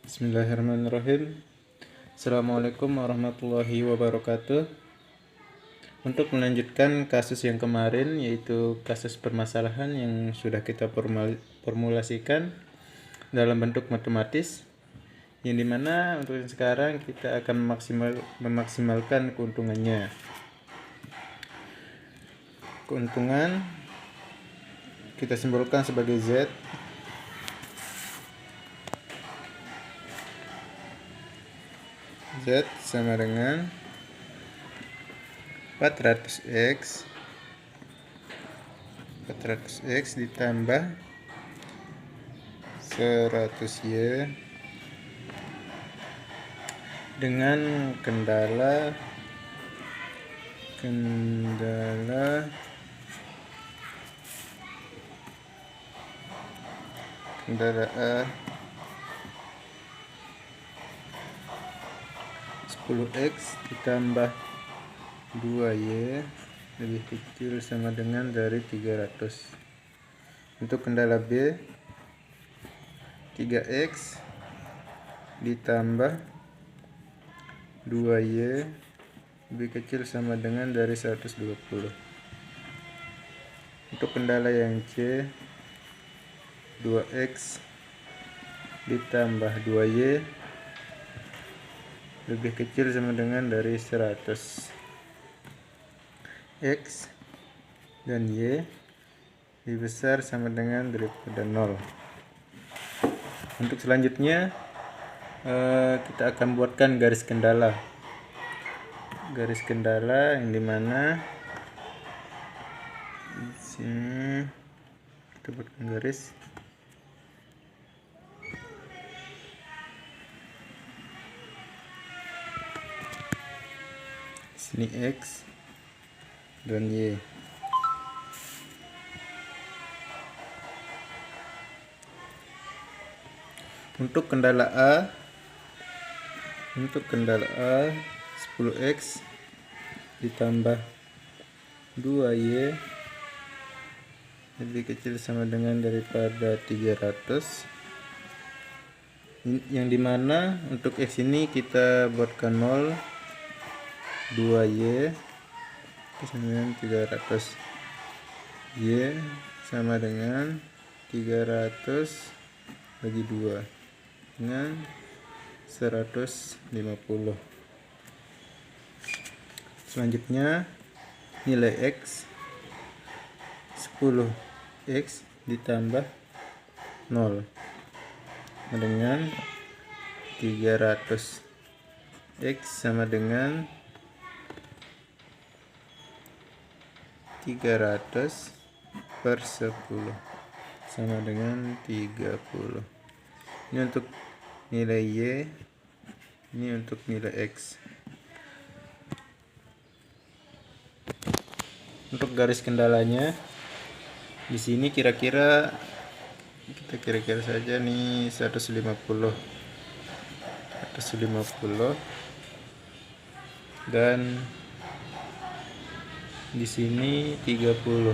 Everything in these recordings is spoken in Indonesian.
Bismillahirrahmanirrahim. Assalamualaikum warahmatullahi wabarakatuh. Untuk melanjutkan kasus yang kemarin, yaitu kasus permasalahan yang sudah kita formulasikan dalam bentuk matematis, yang dimana untuk yang sekarang kita akan memaksimalkan keuntungannya. Keuntungan kita simbolkan sebagai Z. Z sama dengan 400x ditambah 100y dengan kendala A 10x ditambah 2y lebih kecil sama dengan dari 300. Untuk kendala B, 3x ditambah 2y lebih kecil sama dengan dari 120. Untuk kendala yang C, 2x ditambah 2y lebih kecil sama dengan dari 100. X dan Y lebih besar sama dengan daripada 0. Untuk selanjutnya kita akan buatkan garis kendala. Garis kendala yang dimana di sini kita buatkan garis. Sini X dan Y. Untuk kendala A 10x ditambah 2y lebih kecil sama dengan daripada 300, yang dimana untuk X ini kita buatkan 0, 2y sama dengan 300, y sama dengan 300 bagi 2 dengan 150. Selanjutnya nilai X 10x ditambah 0 dengan 300. X sama dengan 300 per 10 sama dengan 30. Ini untuk nilai Y, ini untuk nilai X. Untuk garis kendalanya di sini kira-kira saja nih 150 dan di sini 30x.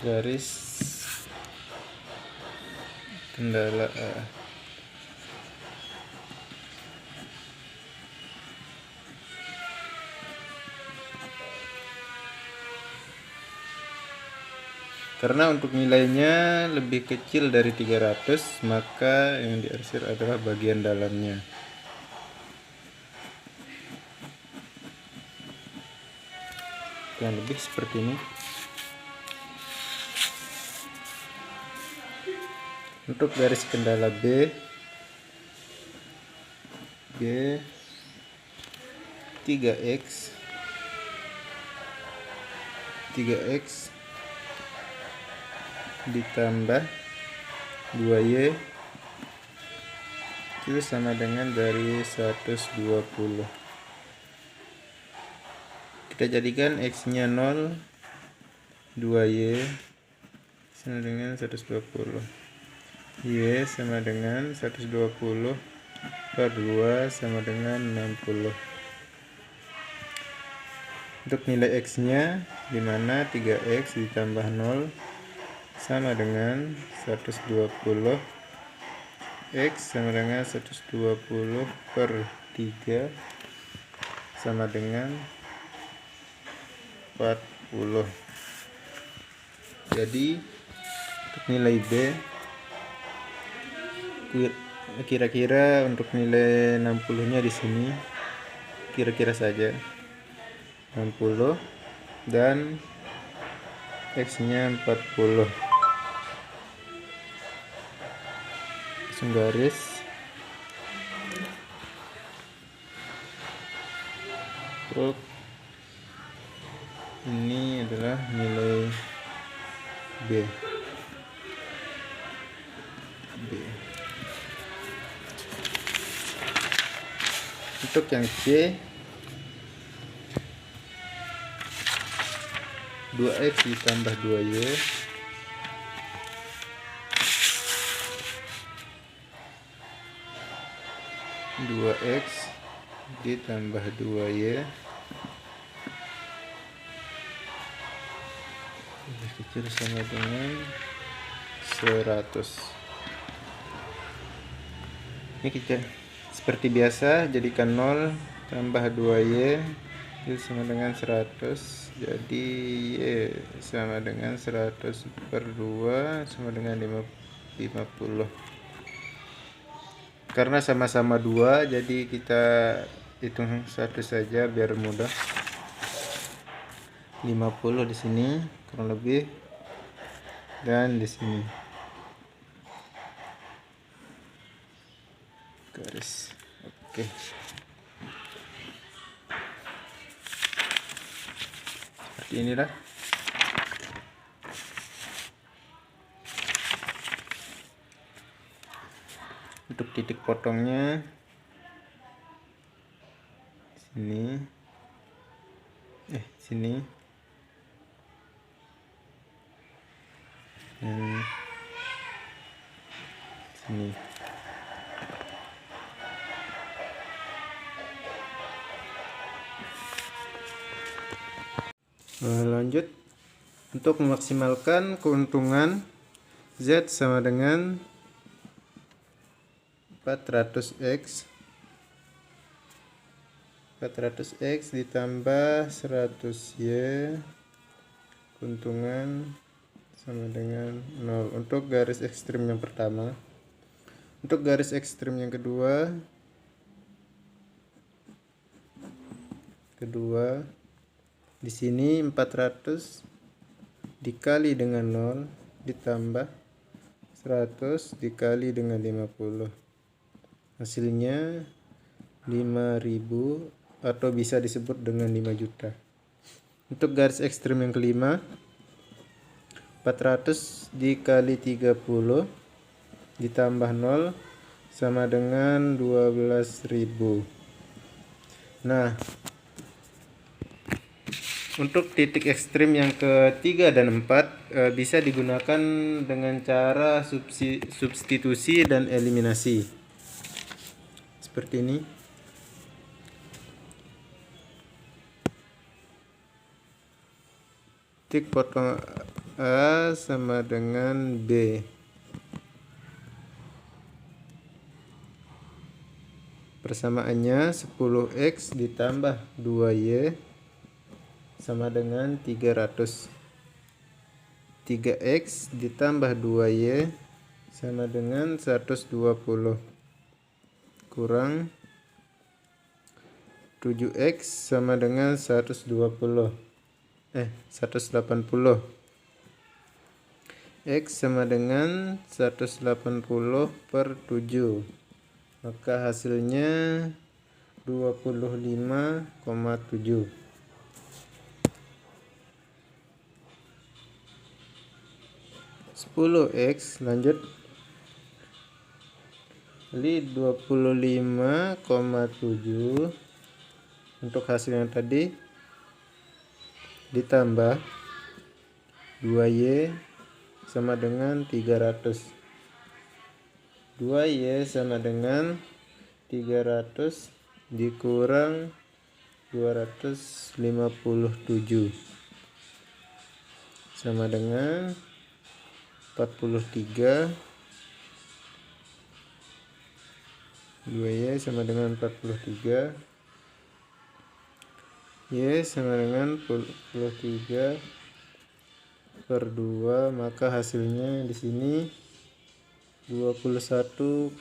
Garis kendala A. Karena untuk nilainya lebih kecil dari 300, maka yang diarsir adalah bagian dalamnya. Yang lebih seperti ini. Untuk garis kendala B 3x ditambah 2y itu sama dengan dari 120. Kita jadikan X nya 0, 2y sama dengan 120, y sama dengan 120 per 2 sama dengan 60. Untuk nilai X nya dimana 3X ditambah 0 sama dengan 120. X sama dengan 120 per 3 sama dengan 40. Jadi untuk nilai B kira-kira untuk nilai 60 nya di sini kira-kira saja 60 dan X nya 40. Langsung garis. Untuk ini adalah nilai B. Untuk yang C, 2X ditambah 2Y ditambah 2Y lebih kecil sama dengan 100. Ini kita seperti biasa jadikan 0 tambah 2Y itu sama dengan 100. Jadi Y sama dengan 100 per 2 sama dengan 50. Karena sama-sama 2 jadi kita hitung satu saja biar mudah. 50 di sini kurang lebih, dan di sini garis. Oke. Seperti inilah. Untuk titik potongnya sini, sini, dan sini. Lanjut, untuk memaksimalkan keuntungan Z sama dengan 400X ditambah 100Y, keuntungan sama dengan 0. Untuk garis ekstrim yang pertama. Untuk garis ekstrim yang kedua di sini 400 dikali dengan 0 ditambah 100 dikali dengan 50. Hasilnya 5.000 atau bisa disebut dengan 5 juta. Untuk garis ekstrim yang kelima, 400 dikali 30 ditambah 0 sama dengan 12.000. Nah, untuk titik ekstrim yang ketiga dan 4 bisa digunakan dengan cara substitusi dan eliminasi. Seperti ini. Titik potong A sama dengan B. Persamaannya 10X ditambah 2Y sama dengan 300. 3X ditambah 2Y sama dengan 120. Kurang 7X sama dengan 180. 180. X sama dengan 180 per 7. Maka hasilnya 25,7. X lanjut. Jadi 25,7 untuk hasil yang tadi ditambah 2Y sama dengan 300. 2Y sama dengan 300 dikurang 257 sama dengan 43. 2Y sama dengan 43. Y sama dengan 43 per 2, maka hasilnya di sini 21,5.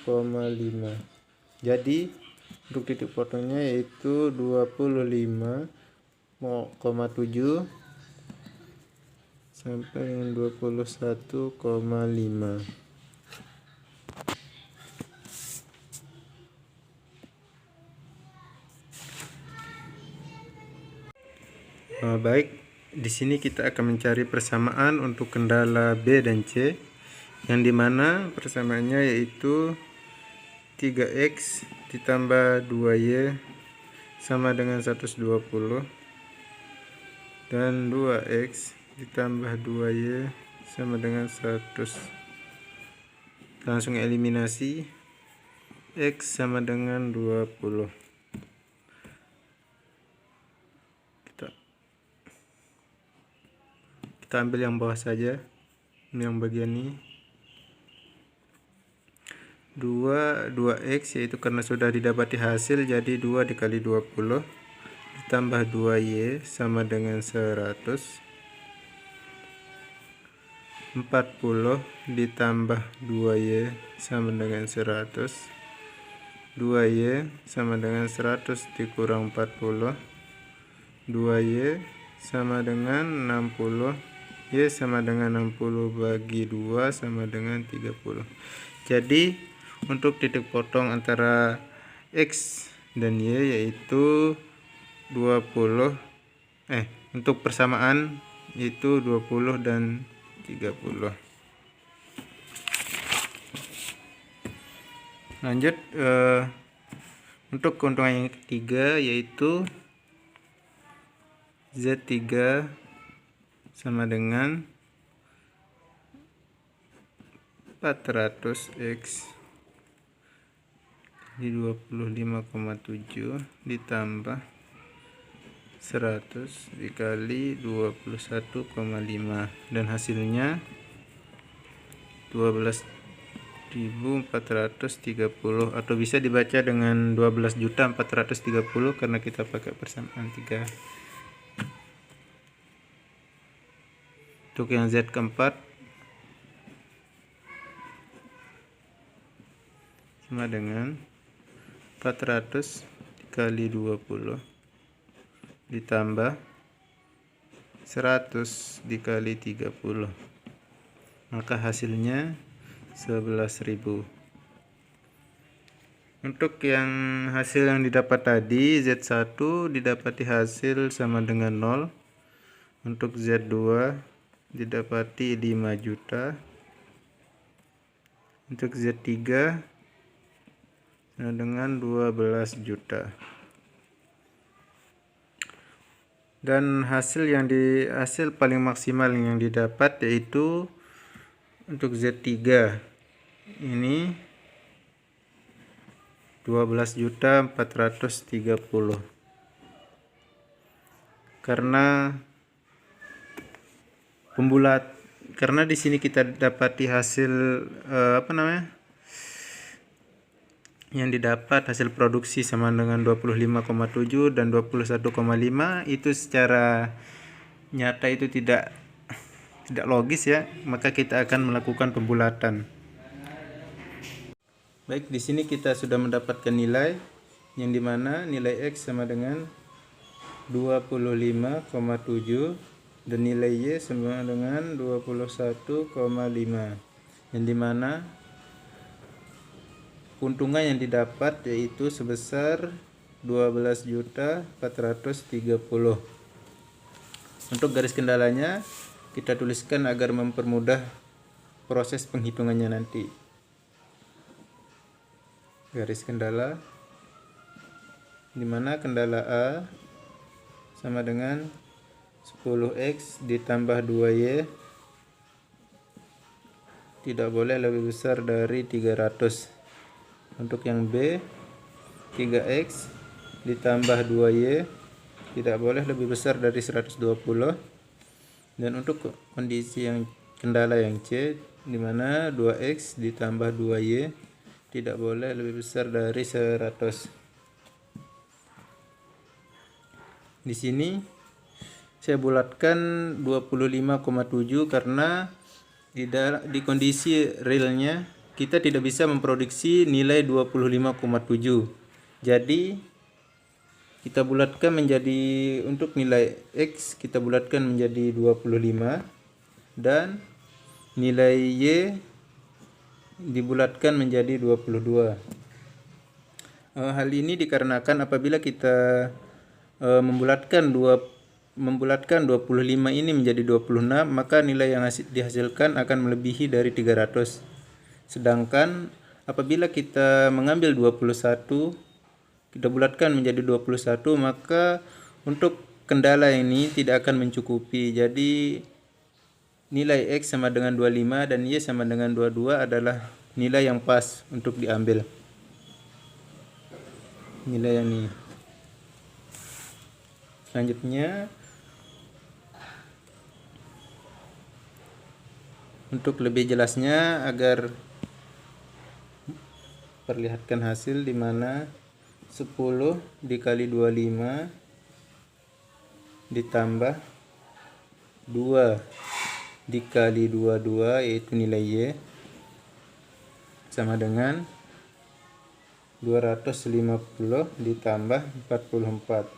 Jadi untuk titik potongnya yaitu 25,7 sampai dengan 21,5. Baik, di sini kita akan mencari persamaan untuk kendala B dan C, yang dimana persamaannya yaitu 3x ditambah 2y sama dengan 120 dan 2x ditambah 2y sama dengan 100. Langsung eliminasi, x sama dengan 20. Kita ambil yang bawah saja, yang bagian ini 2x, yaitu karena sudah didapati hasil, jadi 2 dikali 20 ditambah 2y sama dengan 100. 40 ditambah 2y sama dengan 100. 2y sama dengan 100 dikurang 40. 2y sama dengan 60. Y sama dengan 60 bagi 2 sama dengan 30. Jadi untuk titik potong antara X dan Y yaitu 20, untuk persamaan itu 20 dan 30. Lanjut untuk keuntungan yang ketiga yaitu Z3 sama dengan 400x di 25,7 ditambah 100 dikali 21,5 dan hasilnya 12.430, atau bisa dibaca dengan 12.430 karena kita pakai persamaan 3. Untuk yang Z keempat sama dengan 400 dikali 20 ditambah 100 dikali 30, maka hasilnya 11.000. Untuk yang hasil yang didapat tadi, Z1 didapati hasil sama dengan 0. Untuk Z2 didapati 5 juta. Untuk Z3 sama dengan 12 juta. Dan hasil paling maksimal yang didapat yaitu untuk Z3 ini 12.430, karena di sini kita dapati hasil yang didapat hasil produksi sama dengan 25,7 dan 21,5, itu secara nyata itu tidak logis ya, maka kita akan melakukan pembulatan. Baik, di sini kita sudah mendapatkan nilai yang dimana nilai X sama dengan 25,7 dan nilai Y sama dengan 21,5, yang dimana keuntungan yang didapat yaitu sebesar 12.430. Untuk garis kendalanya kita tuliskan agar mempermudah proses penghitungannya nanti. Garis kendala dimana kendala A sama dengan 10x ditambah 2y tidak boleh lebih besar dari 300. Untuk yang B 3x ditambah 2y tidak boleh lebih besar dari 120. Dan untuk kondisi yang kendala yang C, di mana 2x ditambah 2y tidak boleh lebih besar dari 100. Di sini saya bulatkan 25,7 karena di kondisi realnya kita tidak bisa memproduksi nilai 25,7. Jadi kita bulatkan menjadi, untuk nilai X kita bulatkan menjadi 25 dan nilai Y dibulatkan menjadi 22. Hal ini dikarenakan apabila kita membulatkan 25 ini menjadi 26, maka nilai yang dihasilkan akan melebihi dari 300. Sedangkan apabila kita mengambil 21, kita bulatkan menjadi 21, maka untuk kendala ini tidak akan mencukupi. Jadi nilai X sama dengan 25 dan Y sama dengan 22 adalah nilai yang pas untuk diambil. Nilai yang ini. Selanjutnya, untuk lebih jelasnya agar perlihatkan hasil, di mana 10 dikali 25 ditambah 2 dikali 22 yaitu nilai Y sama dengan 250 ditambah 44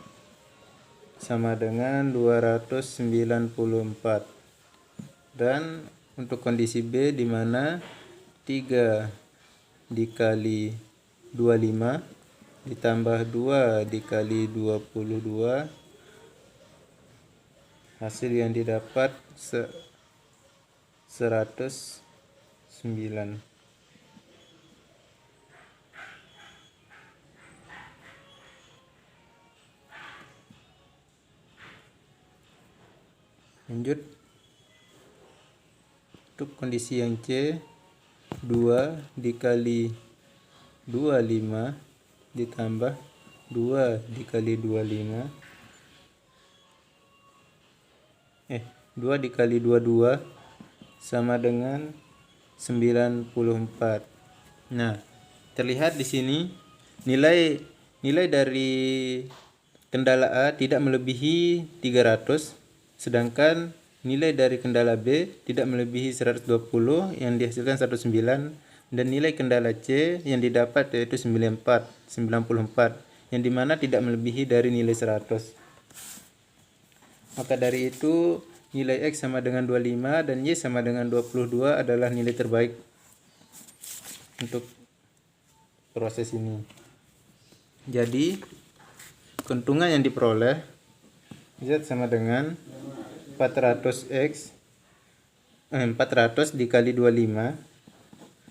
sama dengan 294. Dan untuk kondisi B, di mana 3 dikali 25 ditambah 2 dikali 22, hasil yang didapat 109. Lanjut, untuk kondisi yang C, 2 dikali 25 ditambah 2 dikali 2 dikali 22 sama dengan 94. Nah, terlihat di sini nilai dari kendala A tidak melebihi 300, sedangkan nilai dari kendala B tidak melebihi 120 yang dihasilkan 19, dan nilai kendala C yang didapat yaitu 94 yang dimana tidak melebihi dari nilai 100. Maka dari itu nilai X sama dengan 25 dan Y sama dengan 22 adalah nilai terbaik untuk proses ini. Jadi keuntungan yang diperoleh Z sama dengan 400 dikali 25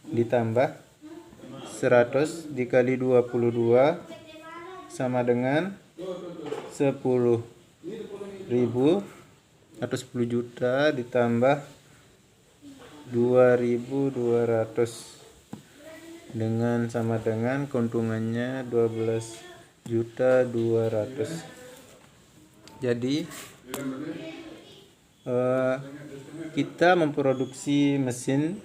ditambah 100 dikali 22 sama dengan 10.000 atau 10 juta ditambah 2.200 dengan sama dengan keuntungannya 12.200.000. Jadi kita memproduksi mesin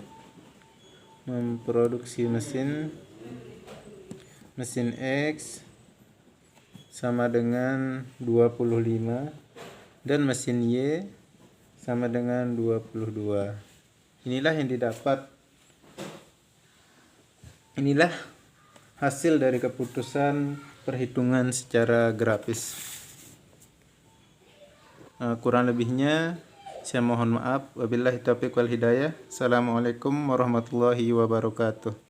X sama dengan 25 dan mesin Y sama dengan 22. Inilah yang didapat. Inilah hasil dari keputusan perhitungan secara grafis. Kurang lebihnya saya mohon maaf. Wabillahi taufiq wal hidayah. Assalamualaikum warahmatullahi wabarakatuh.